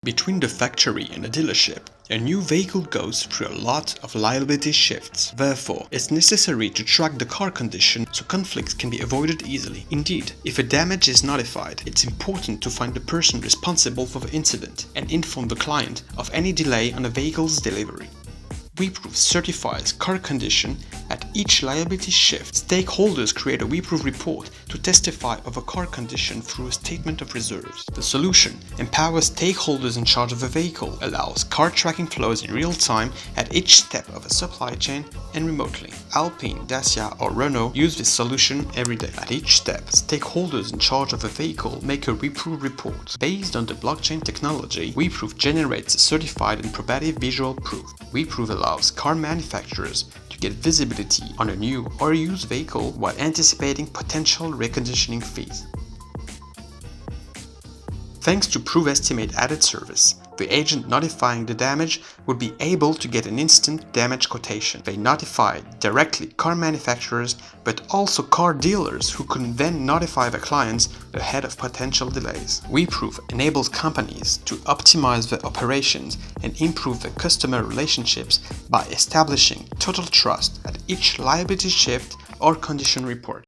Between the factory and the dealership, a new vehicle goes through a lot of liability shifts. Therefore, it's necessary to track the car condition so conflicts can be avoided easily. Indeed, if a damage is notified, it's important to find the person responsible for the incident and inform the client of any delay on a vehicle's delivery. WeProov certifies car condition at each liability shift. Stakeholders create a WeProov report to testify of a car condition through a statement of reserves. The solution empowers stakeholders in charge of a vehicle, allows car tracking flows in real time at each step of a supply chain and remotely. ALPINE, DACIA or RENAULT use this solution every day. At each step, stakeholders in charge of a vehicle make a WeProov report. Based on the blockchain technology, WeProov generates a certified and probative visual proof. WeProov allows car manufacturers to get visibility on a new or used vehicle while anticipating potential reconditioning fees. Thanks to Proov Estimate added service, the agent notifying the damage would be able to get an instant damage quotation. They notify directly car manufacturers, but also car dealers who can then notify the clients ahead of potential delays. WeProov enables companies to optimize their operations and improve their customer relationships by establishing total trust at each liability shift or condition report.